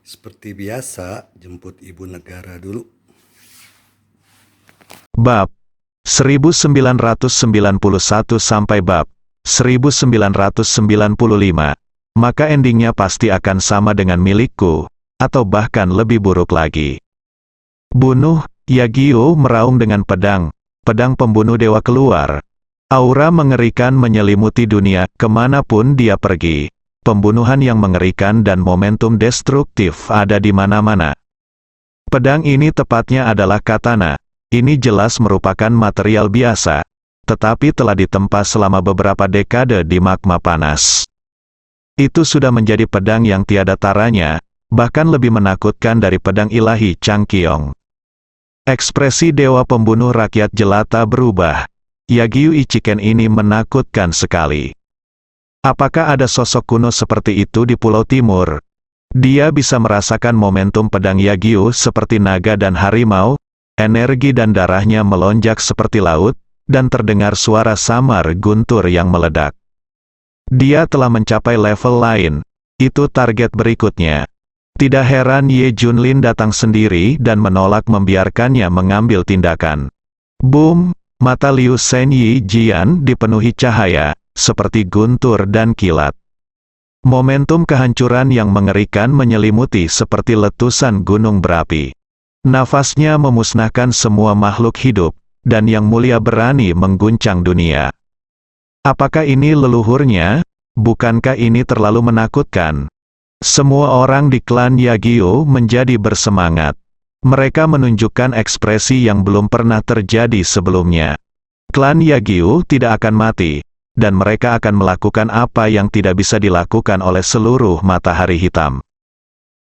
Seperti biasa, jemput ibu negara dulu. Bab 1991 sampai bab 1995. Maka endingnya pasti akan sama dengan milikku, atau bahkan lebih buruk lagi. Bunuh, Yagyu meraung dengan pedang pembunuh dewa keluar. Aura mengerikan menyelimuti dunia, kemanapun dia pergi. Pembunuhan yang mengerikan dan momentum destruktif ada di mana-mana. Pedang ini tepatnya adalah katana. Ini jelas merupakan material biasa, tetapi telah ditempa selama beberapa dekade di magma panas. Itu sudah menjadi pedang yang tiada taranya, bahkan lebih menakutkan dari pedang ilahi Changqiong. Ekspresi dewa pembunuh rakyat jelata berubah. Yagyu Ichiken ini menakutkan sekali. Apakah ada sosok kuno seperti itu di Pulau Timur? Dia bisa merasakan momentum pedang Yagyu seperti naga dan harimau, energi dan darahnya melonjak seperti laut, dan terdengar suara samar guntur yang meledak. Dia telah mencapai level lain. Itu target berikutnya. Tidak heran Ye Junlin datang sendiri dan menolak membiarkannya mengambil tindakan. Boom! Mata Liu Senyi Jian dipenuhi cahaya, seperti guntur dan kilat. Momentum kehancuran yang mengerikan menyelimuti seperti letusan gunung berapi. Nafasnya memusnahkan semua makhluk hidup, dan yang mulia berani mengguncang dunia. Apakah ini leluhurnya? Bukankah ini terlalu menakutkan? Semua orang di klan Yagyu menjadi bersemangat. Mereka menunjukkan ekspresi yang belum pernah terjadi sebelumnya. Klan Yagyu tidak akan mati, dan mereka akan melakukan apa yang tidak bisa dilakukan oleh seluruh matahari hitam.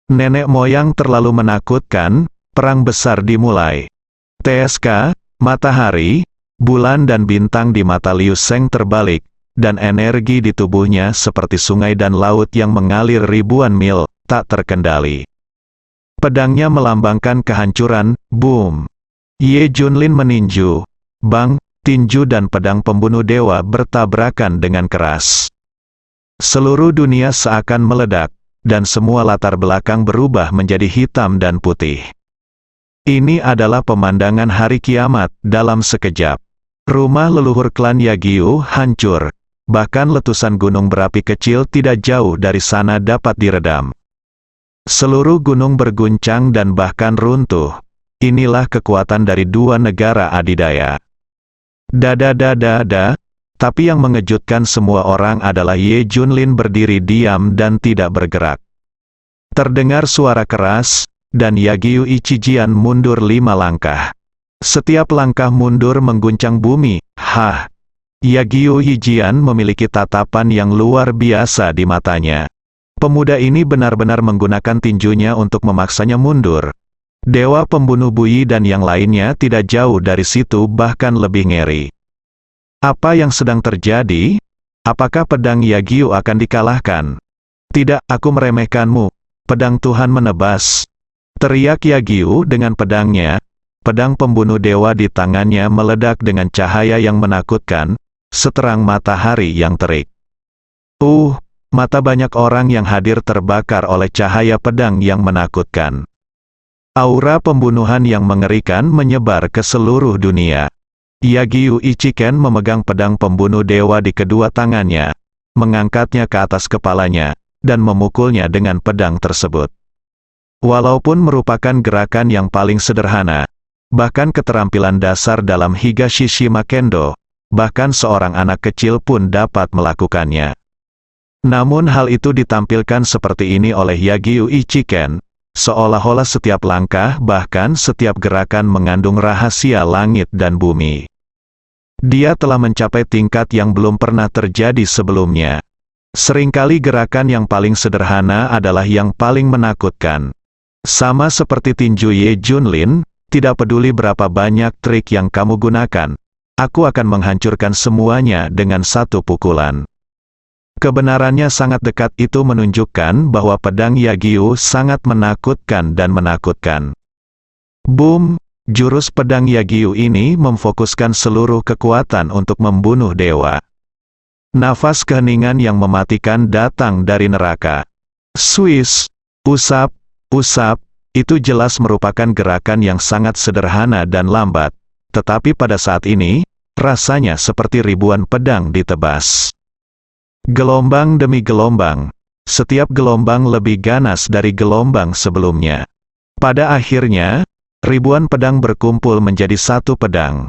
Nenek moyang terlalu menakutkan, perang besar dimulai. TSK, matahari, bulan dan bintang di mata Liu Seng terbalik, dan energi di tubuhnya seperti sungai dan laut yang mengalir ribuan mil, tak terkendali. Pedangnya melambangkan kehancuran, boom. Ye Junlin meninju. Bang, tinju dan pedang pembunuh dewa bertabrakan dengan keras. Seluruh dunia seakan meledak, dan semua latar belakang berubah menjadi hitam dan putih. Ini adalah pemandangan hari kiamat dalam sekejap. Rumah leluhur klan Yagyu hancur, bahkan letusan gunung berapi kecil tidak jauh dari sana dapat diredam. Seluruh gunung berguncang dan bahkan runtuh. Inilah kekuatan dari dua negara adidaya. Tapi yang mengejutkan semua orang adalah Ye Junlin berdiri diam dan tidak bergerak. Terdengar suara keras, dan Yagyu Ichijian mundur 5 langkah. Setiap langkah mundur mengguncang bumi. Yagyu Ichijian memiliki tatapan yang luar biasa di matanya. Pemuda ini benar-benar menggunakan tinjunya untuk memaksanya mundur. Dewa pembunuh Buyi dan yang lainnya tidak jauh dari situ, bahkan lebih ngeri. Apa yang sedang terjadi? Apakah pedang Yagyu akan dikalahkan? Tidak, aku meremehkanmu. Pedang Tuhan menebas. Teriak Yagyu dengan pedangnya. Pedang pembunuh dewa di tangannya meledak dengan cahaya yang menakutkan, seterang matahari yang terik. Mata banyak orang yang hadir terbakar oleh cahaya pedang yang menakutkan. Aura pembunuhan yang mengerikan menyebar ke seluruh dunia. Yagyu Ichiken memegang pedang pembunuh dewa di kedua tangannya, mengangkatnya ke atas kepalanya, dan memukulnya dengan pedang tersebut. Walaupun merupakan gerakan yang paling sederhana, bahkan keterampilan dasar dalam Higashi Shima Kendo, bahkan seorang anak kecil pun dapat melakukannya. Namun hal itu ditampilkan seperti ini oleh Yagyu Ichiken, seolah-olah setiap langkah bahkan setiap gerakan mengandung rahasia langit dan bumi. Dia telah mencapai tingkat yang belum pernah terjadi sebelumnya. Seringkali gerakan yang paling sederhana adalah yang paling menakutkan. Sama seperti tinju Ye Junlin, tidak peduli berapa banyak trik yang kamu gunakan, aku akan menghancurkan semuanya dengan satu pukulan. Kebenarannya sangat dekat, itu menunjukkan bahwa pedang Yagyu sangat menakutkan dan menakutkan. Boom! Jurus pedang Yagyu ini memfokuskan seluruh kekuatan untuk membunuh dewa. Nafas keheningan yang mematikan datang dari neraka. Swiss! Usap! Usap, itu jelas merupakan gerakan yang sangat sederhana dan lambat, tetapi pada saat ini, rasanya seperti ribuan pedang ditebas. Gelombang demi gelombang, setiap gelombang lebih ganas dari gelombang sebelumnya. Pada akhirnya, ribuan pedang berkumpul menjadi satu pedang.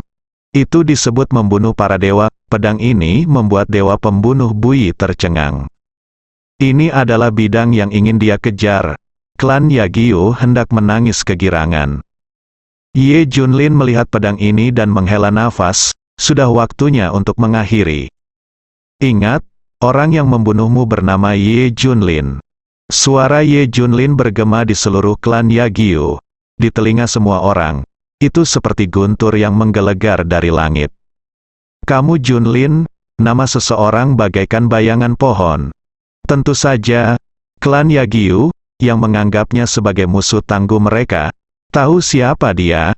Itu disebut membunuh para dewa. Pedang ini membuat dewa pembunuh Buyi tercengang. Ini adalah bidang yang ingin dia kejar. Klan Yagyu hendak menangis kegirangan. Ye Junlin melihat pedang ini dan menghela nafas, sudah waktunya untuk mengakhiri. Ingat, orang yang membunuhmu bernama Ye Junlin. Suara Ye Junlin bergema di seluruh klan Yagyu. Di telinga semua orang, itu seperti guntur yang menggelegar dari langit. Kamu Junlin, nama seseorang bagaikan bayangan pohon. Tentu saja, klan Yagyu, yang menganggapnya sebagai musuh tangguh mereka, tahu siapa dia?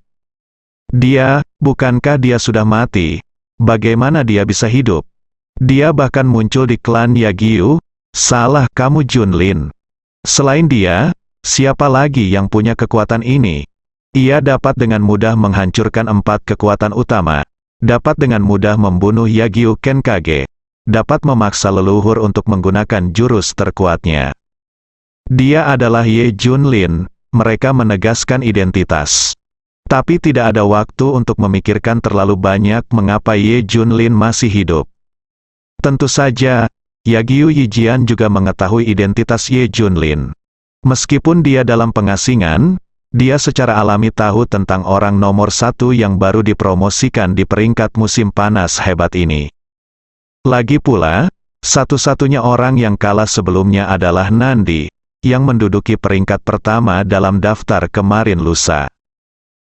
Dia, bukankah dia sudah mati? Bagaimana dia bisa hidup? Dia bahkan muncul di klan Yagyu? Salah kamu Junlin. Selain dia, siapa lagi yang punya kekuatan ini? Ia dapat dengan mudah menghancurkan 4 kekuatan utama, dapat dengan mudah membunuh Yagyu Kenkage, dapat memaksa leluhur untuk menggunakan jurus terkuatnya. Dia adalah Ye Junlin, mereka menegaskan identitas. Tapi tidak ada waktu untuk memikirkan terlalu banyak mengapa Ye Junlin masih hidup. Tentu saja, Yagyu Yijian juga mengetahui identitas Ye Junlin. Meskipun dia dalam pengasingan, dia secara alami tahu tentang orang nomor 1 yang baru dipromosikan di peringkat musim panas hebat ini. Lagi pula, satu-satunya orang yang kalah sebelumnya adalah Nandi, yang menduduki peringkat pertama dalam daftar kemarin lusa.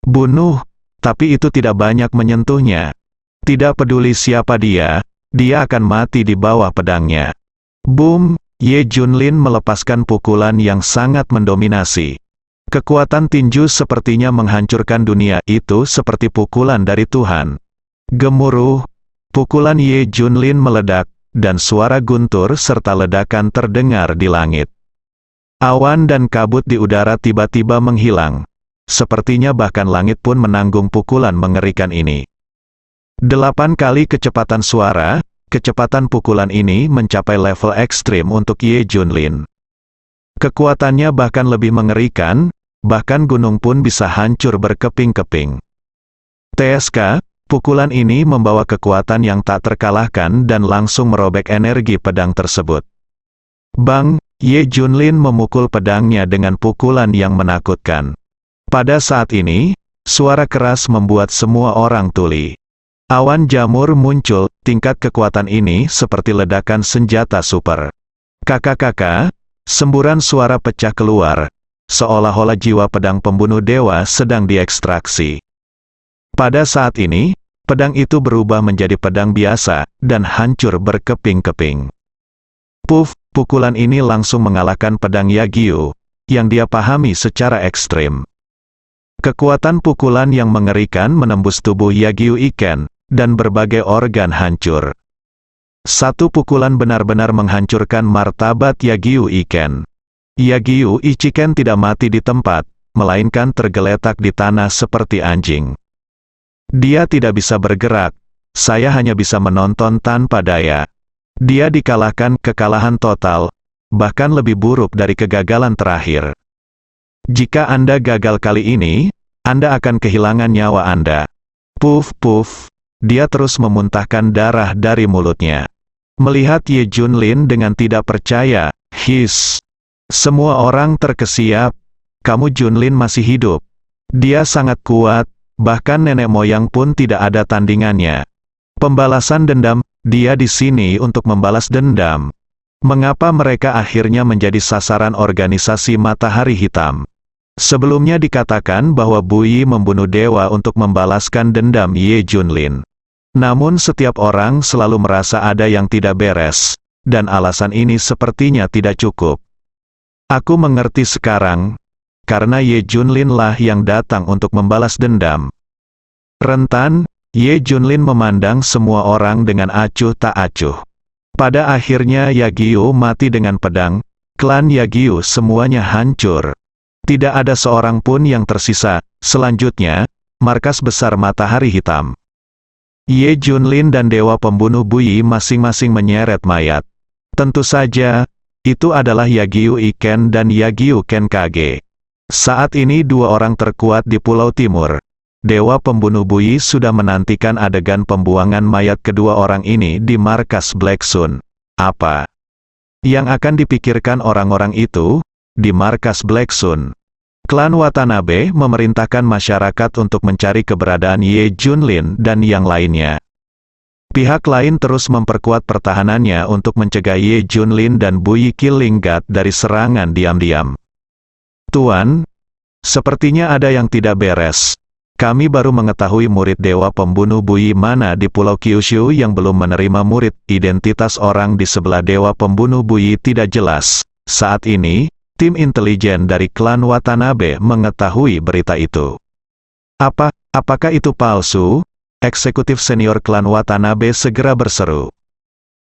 Bunuh, tapi itu tidak banyak menyentuhnya. Tidak peduli siapa dia akan mati di bawah pedangnya. Boom, Ye Junlin melepaskan pukulan yang sangat mendominasi. Kekuatan tinju sepertinya menghancurkan dunia, itu seperti pukulan dari Tuhan. Gemuruh, pukulan Ye Junlin meledak, dan suara guntur serta ledakan terdengar di langit. Awan dan kabut di udara tiba-tiba menghilang. Sepertinya bahkan langit pun menanggung pukulan mengerikan ini. 8 kali kecepatan suara, kecepatan pukulan ini mencapai level ekstrim untuk Ye Junlin. Kekuatannya bahkan lebih mengerikan, bahkan gunung pun bisa hancur berkeping-keping. TSK, pukulan ini membawa kekuatan yang tak terkalahkan dan langsung merobek energi pedang tersebut. Bang! Ye Junlin memukul pedangnya dengan pukulan yang menakutkan. Pada saat ini, suara keras membuat semua orang tuli. Awan jamur muncul, tingkat kekuatan ini seperti ledakan senjata super. Kakak-kakak, semburan suara pecah keluar, seolah-olah jiwa pedang pembunuh dewa sedang diekstraksi. Pada saat ini, pedang itu berubah menjadi pedang biasa, dan hancur berkeping-keping. Puff! Pukulan ini langsung mengalahkan pedang Yagyu, yang dia pahami secara ekstrim. Kekuatan pukulan yang mengerikan menembus tubuh Yagyu Iken, dan berbagai organ hancur. Satu pukulan benar-benar menghancurkan martabat Yagyu Iken. Yagyu Ichiken tidak mati di tempat, melainkan tergeletak di tanah seperti anjing. Dia tidak bisa bergerak, saya hanya bisa menonton tanpa daya. Dia dikalahkan, kekalahan total, bahkan lebih buruk dari kegagalan terakhir. Jika Anda gagal kali ini, Anda akan kehilangan nyawa Anda. Puff, puff, dia terus memuntahkan darah dari mulutnya. Melihat Ye Junlin dengan tidak percaya, hiss. Semua orang terkesiap, kamu Junlin masih hidup. Dia sangat kuat, bahkan nenek moyang pun tidak ada tandingannya. Pembalasan dendam. Dia di sini untuk membalas dendam. Mengapa mereka akhirnya menjadi sasaran organisasi Matahari Hitam? Sebelumnya dikatakan bahwa Buyi membunuh dewa untuk membalaskan dendam Ye Junlin. Namun setiap orang selalu merasa ada yang tidak beres, dan alasan ini sepertinya tidak cukup. Aku mengerti sekarang, karena Ye Junlin lah yang datang untuk membalas dendam. Rentan, Ye Junlin memandang semua orang dengan acuh tak acuh. Pada akhirnya Yagyu mati dengan pedang, klan Yagyu semuanya hancur. Tidak ada seorang pun yang tersisa. Selanjutnya, markas besar Matahari Hitam. Ye Junlin dan Dewa Pembunuh Buyi masing-masing menyeret mayat. Tentu saja, itu adalah Yagyu Iken dan Yagyu Ken Kage. Saat ini dua orang terkuat di Pulau Timur. Dewa Pembunuh Buyi sudah menantikan adegan pembuangan mayat kedua orang ini di markas Black Sun. Apa yang akan dipikirkan orang-orang itu di markas Black Sun? Klan Watanabe memerintahkan masyarakat untuk mencari keberadaan Ye Junlin dan yang lainnya. Pihak lain terus memperkuat pertahanannya untuk mencegah Ye Junlin dan Buyi Kilinggat dari serangan diam-diam. Tuan, sepertinya ada yang tidak beres. Kami baru mengetahui murid Dewa Pembunuh Buyi mana di Pulau Kyushu yang belum menerima murid. Identitas orang di sebelah Dewa Pembunuh Buyi tidak jelas. Saat ini, tim intelijen dari klan Watanabe mengetahui berita itu. Apakah itu palsu? Eksekutif senior klan Watanabe segera berseru.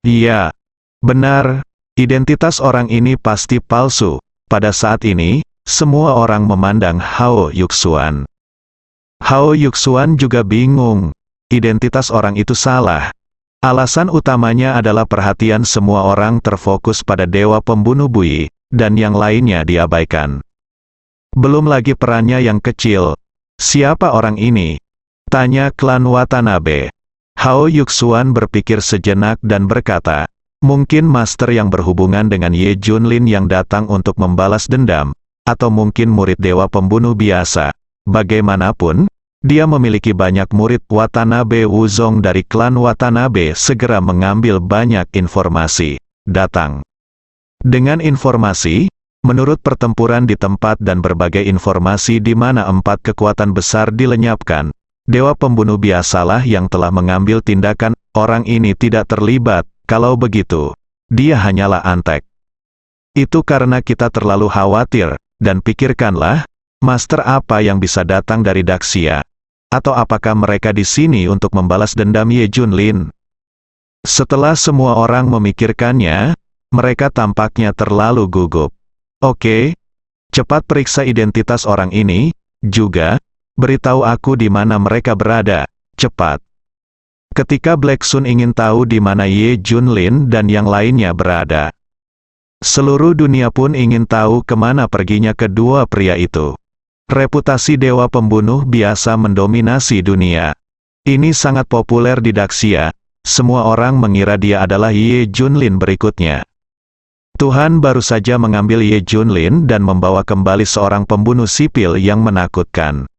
Iya, benar. Identitas orang ini pasti palsu. Pada saat ini, semua orang memandang Hao Yuxuan. Hao Yuxuan juga bingung. Identitas orang itu salah. Alasan utamanya adalah perhatian semua orang terfokus pada Dewa Pembunuh Buyi, dan yang lainnya diabaikan. Belum lagi perannya yang kecil. Siapa orang ini? Tanya klan Watanabe. Hao Yuxuan berpikir sejenak dan berkata, mungkin master yang berhubungan dengan Ye Junlin yang datang untuk membalas dendam, atau mungkin murid Dewa Pembunuh biasa. Bagaimanapun, dia memiliki banyak murid. Watanabe Wuzong dari klan Watanabe segera mengambil banyak informasi. Datang dengan informasi, menurut pertempuran di tempat dan berbagai informasi di mana 4 kekuatan besar dilenyapkan, Dewa Pembunuh biasalah yang telah mengambil tindakan. Orang ini tidak terlibat. Kalau begitu, dia hanyalah antek. Itu karena kita terlalu khawatir, dan pikirkanlah, master apa yang bisa datang dari Daxia? Atau apakah mereka di sini untuk membalas dendam Ye Junlin? Setelah semua orang memikirkannya, mereka tampaknya terlalu gugup. Oke, cepat periksa identitas orang ini, juga, beritahu aku di mana mereka berada, cepat. Ketika Black Sun ingin tahu di mana Ye Junlin dan yang lainnya berada. Seluruh dunia pun ingin tahu kemana perginya kedua pria itu. Reputasi Dewa Pembunuh biasa mendominasi dunia. Ini sangat populer di Daxia. Semua orang mengira dia adalah Ye Junlin berikutnya. Tuhan baru saja mengambil Ye Junlin dan membawa kembali seorang pembunuh sipil yang menakutkan.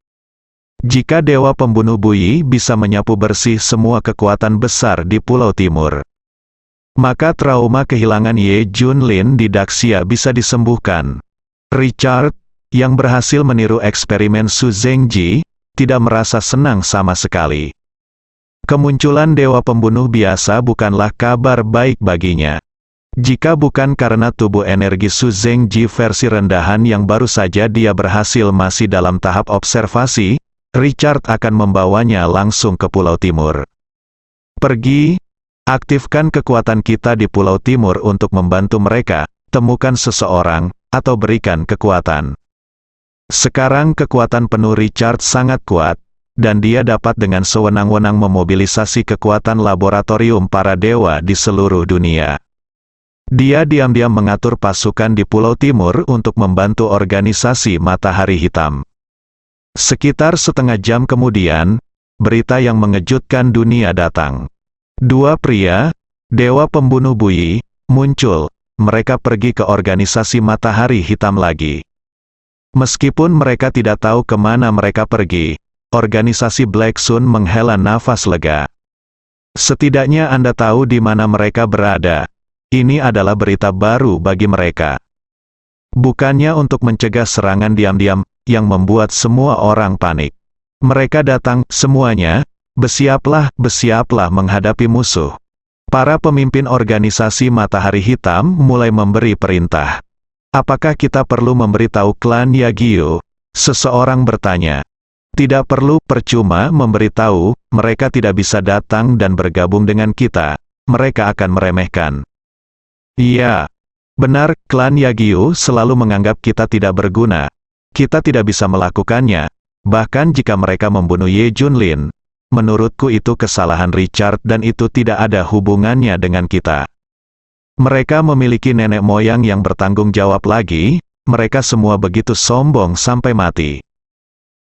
Jika Dewa Pembunuh Buyi bisa menyapu bersih semua kekuatan besar di Pulau Timur, maka trauma kehilangan Ye Junlin di Daxia bisa disembuhkan. Richard, yang berhasil meniru eksperimen Su Zengji, tidak merasa senang sama sekali. Kemunculan Dewa Pembunuh biasa bukanlah kabar baik baginya. Jika bukan karena tubuh energi Su Zengji versi rendahan yang baru saja dia berhasil masih dalam tahap observasi, Richard akan membawanya langsung ke Pulau Timur. Pergi, aktifkan kekuatan kita di Pulau Timur untuk membantu mereka, temukan seseorang, atau berikan kekuatan. Sekarang kekuatan penuh Richard sangat kuat, dan dia dapat dengan sewenang-wenang memobilisasi kekuatan laboratorium para dewa di seluruh dunia. Dia diam-diam mengatur pasukan di Pulau Timur untuk membantu organisasi Matahari Hitam. Sekitar setengah jam kemudian, berita yang mengejutkan dunia datang. Dua pria, Dewa Pembunuh Buyi, muncul. Mereka pergi ke organisasi Matahari Hitam lagi. Meskipun mereka tidak tahu kemana mereka pergi, organisasi Black Sun menghela nafas lega. Setidaknya Anda tahu di mana mereka berada. Ini adalah berita baru bagi mereka. Bukannya untuk mencegah serangan diam-diam, yang membuat semua orang panik. Mereka datang, semuanya, bersiaplah menghadapi musuh. Para pemimpin organisasi Matahari Hitam mulai memberi perintah. Apakah kita perlu memberitahu klan Yagyu? Seseorang bertanya. Tidak perlu, percuma memberitahu, mereka tidak bisa datang dan bergabung dengan kita. Mereka akan meremehkan. Iya, benar, klan Yagyu selalu menganggap kita tidak berguna. kita tidak bisa melakukannya, bahkan jika mereka membunuh Ye Junlin. Menurutku itu kesalahan Richard dan itu tidak ada hubungannya dengan kita. Mereka memiliki nenek moyang yang bertanggung jawab lagi, mereka semua begitu sombong sampai mati.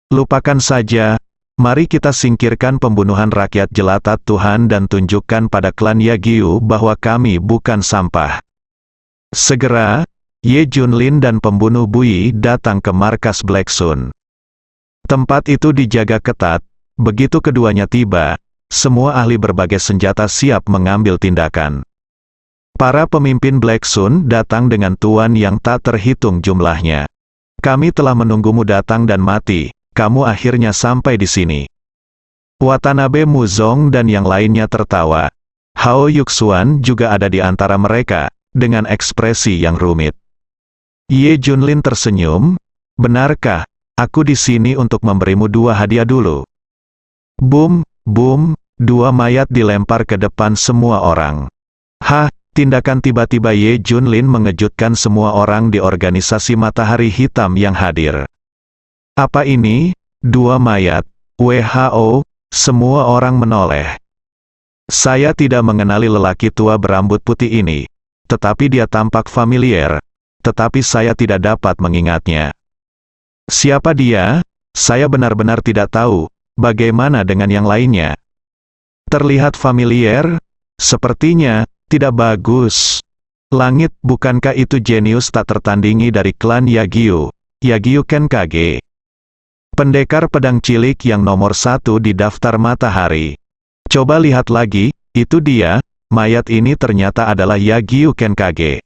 Lupakan saja, mari kita singkirkan pembunuhan rakyat jelata Tuhan dan tunjukkan pada klan Yagyu bahwa kami bukan sampah. Segera, Ye Junlin dan pembunuh Bui datang ke markas Black Sun. Tempat itu dijaga ketat. Begitu keduanya tiba, semua ahli berbagai senjata siap mengambil tindakan. Para pemimpin Black Sun datang dengan tuan yang tak terhitung jumlahnya. Kami telah menunggumu datang dan mati, kamu akhirnya sampai di sini. Watanabe Muzong dan yang lainnya tertawa. Hao Yuxuan juga ada di antara mereka, dengan ekspresi yang rumit. Ye Junlin tersenyum, benarkah, aku di sini untuk memberimu 2 hadiah dulu. Boom, boom, 2 mayat dilempar ke depan semua orang. Tindakan tiba-tiba Ye Junlin mengejutkan semua orang di organisasi Matahari Hitam yang hadir. Apa ini? 2 mayat, WHO, semua orang menoleh. Saya tidak mengenali lelaki tua berambut putih ini, tetapi dia tampak familiar, tetapi saya tidak dapat mengingatnya. Siapa dia? Saya benar-benar tidak tahu. Bagaimana dengan yang lainnya? Terlihat familiar? Sepertinya, tidak bagus. Langit, bukankah itu jenius tak tertandingi dari klan Yagyu? Yagyu Kenkage. Pendekar pedang cilik yang nomor 1 di daftar matahari. Coba lihat lagi, itu dia, mayat ini ternyata adalah Yagyu Kenkage.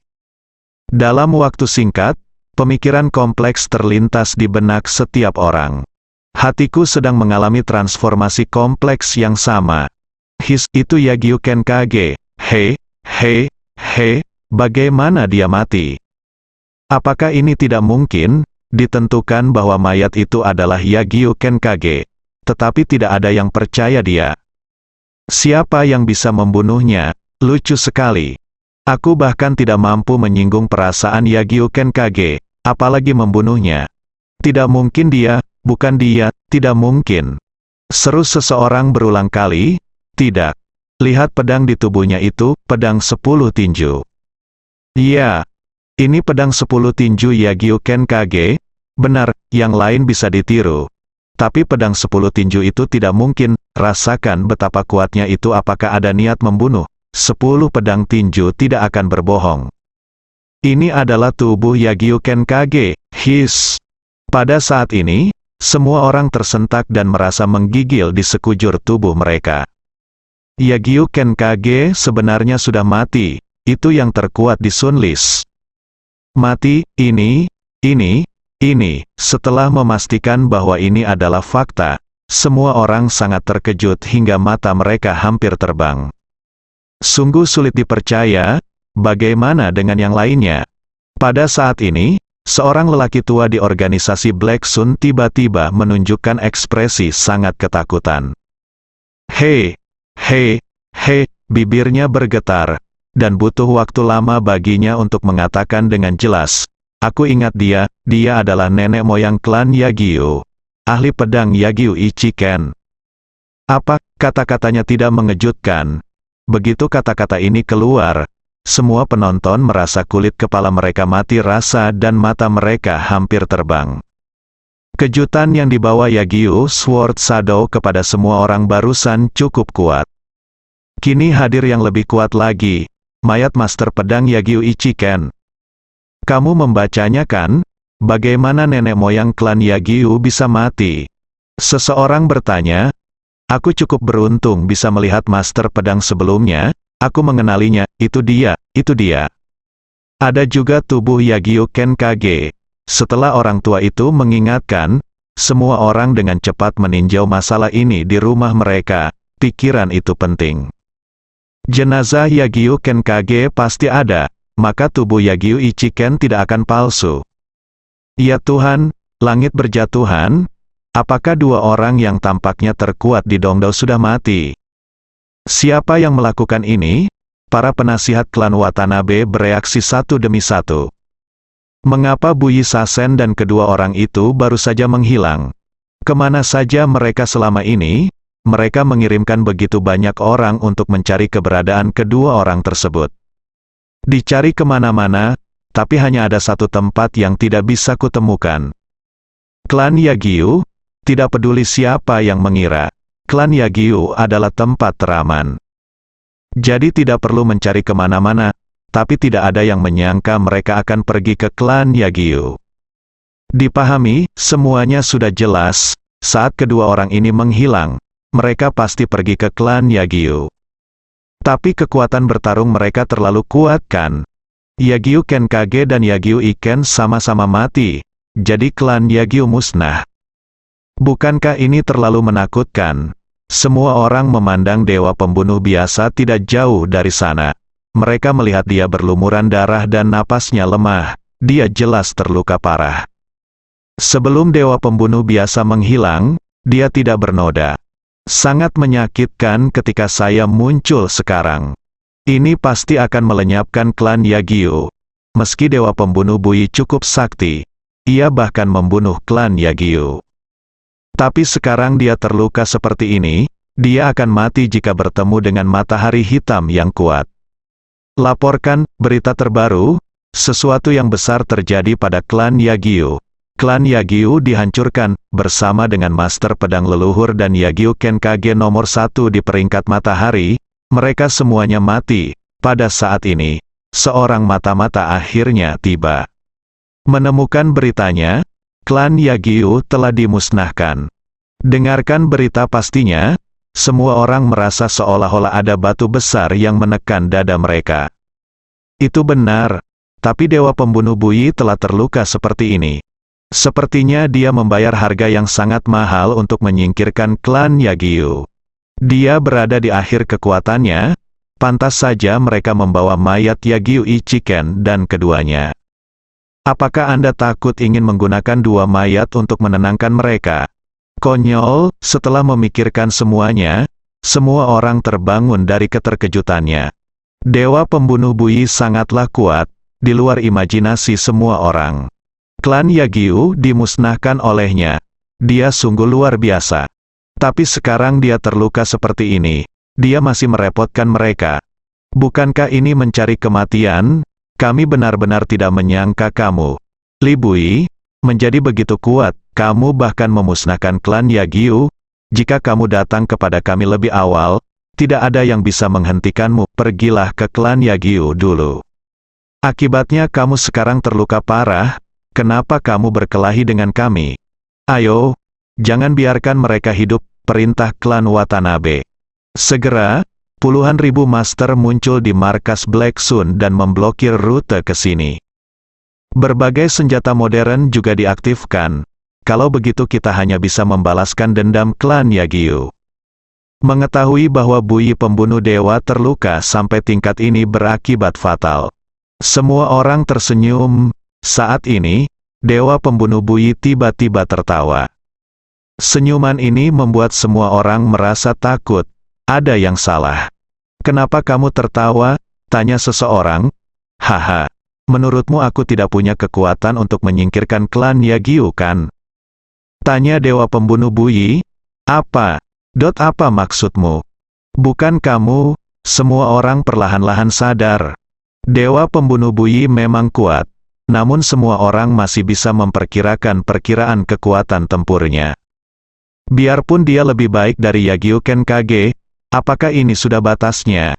Dalam waktu singkat, pemikiran kompleks terlintas di benak setiap orang. Hatiku sedang mengalami transformasi kompleks yang sama. Itu Yagyu Kenkage. Bagaimana dia mati? Apakah ini tidak mungkin? Ditentukan bahwa mayat itu adalah Yagyu Kenkage. Tetapi tidak ada yang percaya dia. Siapa yang bisa membunuhnya? Lucu sekali. Aku bahkan tidak mampu menyinggung perasaan Yagyu Kenkage, apalagi membunuhnya. Tidak mungkin dia. Bukan dia, tidak mungkin. Seru seseorang berulang kali, tidak. Lihat pedang di tubuhnya itu, pedang 10 tinju. Iya, ini pedang 10 tinju Yagyu Kenkage, benar, yang lain bisa ditiru. Tapi pedang 10 tinju itu tidak mungkin, rasakan betapa kuatnya itu apakah ada niat membunuh. 10 pedang tinju tidak akan berbohong. Ini adalah tubuh Yagyu Kenkage, Pada saat ini, semua orang tersentak dan merasa menggigil di sekujur tubuh mereka. Yagyu Kenkage sebenarnya sudah mati, itu yang terkuat di Sunlist. Mati, ini. Setelah memastikan bahwa ini adalah fakta, semua orang sangat terkejut hingga mata mereka hampir terbang. Sungguh sulit dipercaya, bagaimana dengan yang lainnya? Pada saat ini, seorang lelaki tua di organisasi Black Sun tiba-tiba menunjukkan ekspresi sangat ketakutan. Bibirnya bergetar, dan butuh waktu lama baginya untuk mengatakan dengan jelas, aku ingat dia adalah nenek moyang klan Yagyu, ahli pedang Yagyu Ichiken. Apa, kata-katanya tidak mengejutkan? Begitu kata-kata ini keluar, semua penonton merasa kulit kepala mereka mati rasa dan mata mereka hampir terbang. Kejutan yang dibawa Yagyu Sword Shadow kepada semua orang barusan cukup kuat. Kini hadir yang lebih kuat lagi, mayat master pedang Yagyu Ichiken. Kamu membacanya kan? Bagaimana nenek moyang klan Yagyu bisa mati? Seseorang bertanya. Aku cukup beruntung bisa melihat master pedang sebelumnya. Aku mengenalinya, itu dia. Ada juga tubuh Yagyu Kenkage. Setelah orang tua itu mengingatkan, semua orang dengan cepat meninjau masalah ini di rumah mereka, pikiran itu penting. Jenazah Yagyu Kenkage pasti ada, maka tubuh Yagyu Ichiken tidak akan palsu. Ya Tuhan, langit berjatuhan, apakah 2 orang yang tampaknya terkuat di Dongdao sudah mati? Siapa yang melakukan ini? Para penasihat klan Watanabe bereaksi satu demi satu. Mengapa Buyi Sasen dan kedua orang itu baru saja menghilang? Kemana saja mereka selama ini? Mereka mengirimkan begitu banyak orang untuk mencari keberadaan kedua orang tersebut. Dicari kemana-mana, tapi hanya ada satu tempat yang tidak bisa kutemukan. Klan Yagyu, tidak peduli siapa yang mengira, klan Yagyu adalah tempat teraman. Jadi tidak perlu mencari kemana-mana, tapi tidak ada yang menyangka mereka akan pergi ke klan Yagyu. Dipahami, semuanya sudah jelas, saat kedua orang ini menghilang, mereka pasti pergi ke klan Yagyu. Tapi kekuatan bertarung mereka terlalu kuat kan? Yagyu Kenkage dan Yagyu Iken sama-sama mati, jadi klan Yagyu musnah. Bukankah ini terlalu menakutkan? Semua orang memandang dewa pembunuh biasa tidak jauh dari sana. Mereka melihat dia berlumuran darah dan napasnya lemah. Dia jelas terluka parah. Sebelum dewa pembunuh biasa menghilang, dia tidak bernoda. Sangat menyakitkan ketika saya muncul sekarang. Ini pasti akan melenyapkan klan Yagyu. Meski dewa pembunuh Buyi cukup sakti, ia bahkan membunuh klan Yagyu. Tapi sekarang dia terluka seperti ini, dia akan mati jika bertemu dengan matahari hitam yang kuat. Laporkan, berita terbaru, sesuatu yang besar terjadi pada klan Yagyu. Klan Yagyu dihancurkan, bersama dengan Master Pedang Leluhur dan Yagyu Kenkage nomor 1 di peringkat matahari, mereka semuanya mati. Pada saat ini, seorang mata-mata akhirnya tiba. Menemukan beritanya, klan Yagyu telah dimusnahkan. Dengarkan berita pastinya, semua orang merasa seolah-olah ada batu besar yang menekan dada mereka. Itu benar, tapi dewa pembunuh Buyi telah terluka seperti ini. Sepertinya dia membayar harga yang sangat mahal untuk menyingkirkan klan Yagyu. Dia berada di akhir kekuatannya, pantas saja mereka membawa mayat Yagyu Ichiken dan keduanya. Apakah Anda takut ingin menggunakan dua mayat untuk menenangkan mereka? Konyol, setelah memikirkan semuanya, semua orang terbangun dari keterkejutannya. Dewa pembunuh Buyi sangatlah kuat, di luar imajinasi semua orang. Klan Yagyu dimusnahkan olehnya. Dia sungguh luar biasa. Tapi sekarang dia terluka seperti ini. Dia masih merepotkan mereka. Bukankah ini mencari kematian? Kami benar-benar tidak menyangka kamu, Li Buyi, menjadi begitu kuat. Kamu bahkan memusnahkan klan Yagyu. Jika kamu datang kepada kami lebih awal, tidak ada yang bisa menghentikanmu. Pergilah ke klan Yagyu dulu. Akibatnya kamu sekarang terluka parah. Kenapa kamu berkelahi dengan kami? Ayo, jangan biarkan mereka hidup, perintah klan Watanabe. Segera, puluhan ribu master muncul di markas Black Sun dan memblokir rute ke sini. Berbagai senjata modern juga diaktifkan. Kalau begitu kita hanya bisa membalaskan dendam klan Yagyu. Mengetahui bahwa Buyi pembunuh dewa terluka sampai tingkat ini berakibat fatal. Semua orang tersenyum. Saat ini, dewa pembunuh Buyi tiba-tiba tertawa. Senyuman ini membuat semua orang merasa takut. Ada yang salah. Kenapa kamu tertawa? Tanya seseorang. Haha, menurutmu aku tidak punya kekuatan untuk menyingkirkan klan Yagyu kan? Tanya dewa pembunuh Buyi. Apa maksudmu? Bukan kamu, semua orang perlahan-lahan sadar. Dewa pembunuh Buyi memang kuat. Namun semua orang masih bisa memperkirakan perkiraan kekuatan tempurnya. Biarpun dia lebih baik dari Yagyu Kenkage, apakah ini sudah batasnya?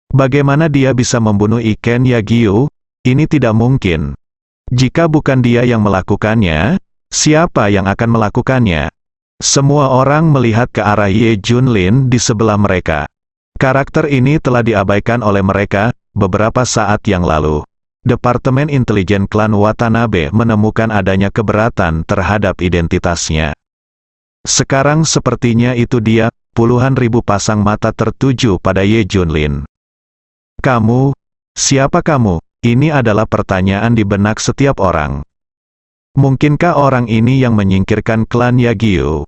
Bagaimana dia bisa membunuh Iken Yagyu? Ini tidak mungkin. Jika bukan dia yang melakukannya, siapa yang akan melakukannya? Semua orang melihat ke arah Ye Junlin di sebelah mereka. Karakter ini telah diabaikan oleh mereka beberapa saat yang lalu. Departemen Intelijen klan Watanabe menemukan adanya keberatan terhadap identitasnya. Sekarang sepertinya itu dia, puluhan ribu pasang mata tertuju pada Ye Junlin. Kamu? Siapa kamu? Ini adalah pertanyaan di benak setiap orang. Mungkinkah orang ini yang menyingkirkan klan Yagyu?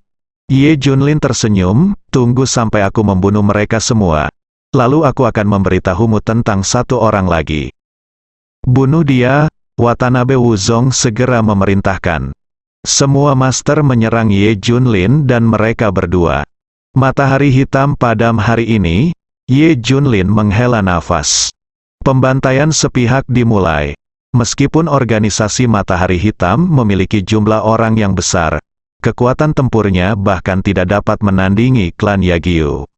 Ye Junlin tersenyum, tunggu sampai aku membunuh mereka semua. Lalu aku akan memberitahumu tentang satu orang lagi. Bunuh dia, Watanabe Wuzong segera memerintahkan. Semua master menyerang Ye Junlin dan mereka berdua. Matahari hitam padam hari ini, Ye Junlin menghela nafas. Pembantaian sepihak dimulai. Meskipun organisasi Matahari Hitam memiliki jumlah orang yang besar, kekuatan tempurnya bahkan tidak dapat menandingi klan Yagyu.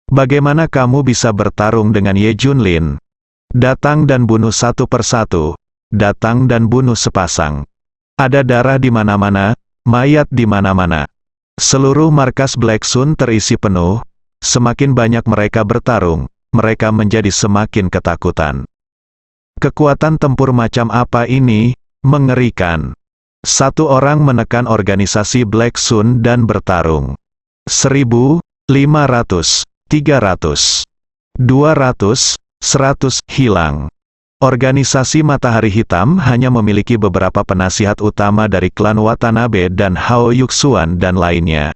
Bagaimana kamu bisa bertarung dengan Ye Junlin? Datang dan bunuh satu persatu. Datang dan bunuh sepasang. Ada darah di mana-mana, mayat di mana-mana. Seluruh markas Black Sun terisi penuh. Semakin banyak mereka bertarung, mereka menjadi semakin ketakutan. Kekuatan tempur macam apa ini? Mengerikan. Satu orang menekan organisasi Black Sun dan bertarung. 1.000, 500, 300, 200, 100, hilang. Organisasi Matahari Hitam hanya memiliki beberapa penasihat utama dari klan Watanabe dan Hao Yuxuan dan lainnya.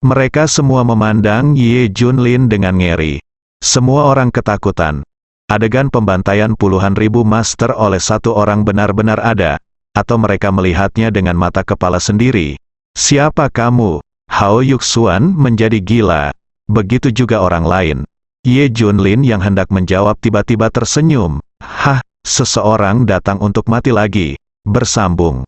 Mereka semua memandang Ye Junlin dengan ngeri. Semua orang ketakutan. Adegan pembantaian puluhan ribu master oleh satu orang benar-benar ada, atau mereka melihatnya dengan mata kepala sendiri. Siapa kamu? Hao Yuxuan menjadi gila. Begitu juga orang lain. Ye Junlin yang hendak menjawab tiba-tiba tersenyum. Hah, seseorang datang untuk mati lagi. Bersambung.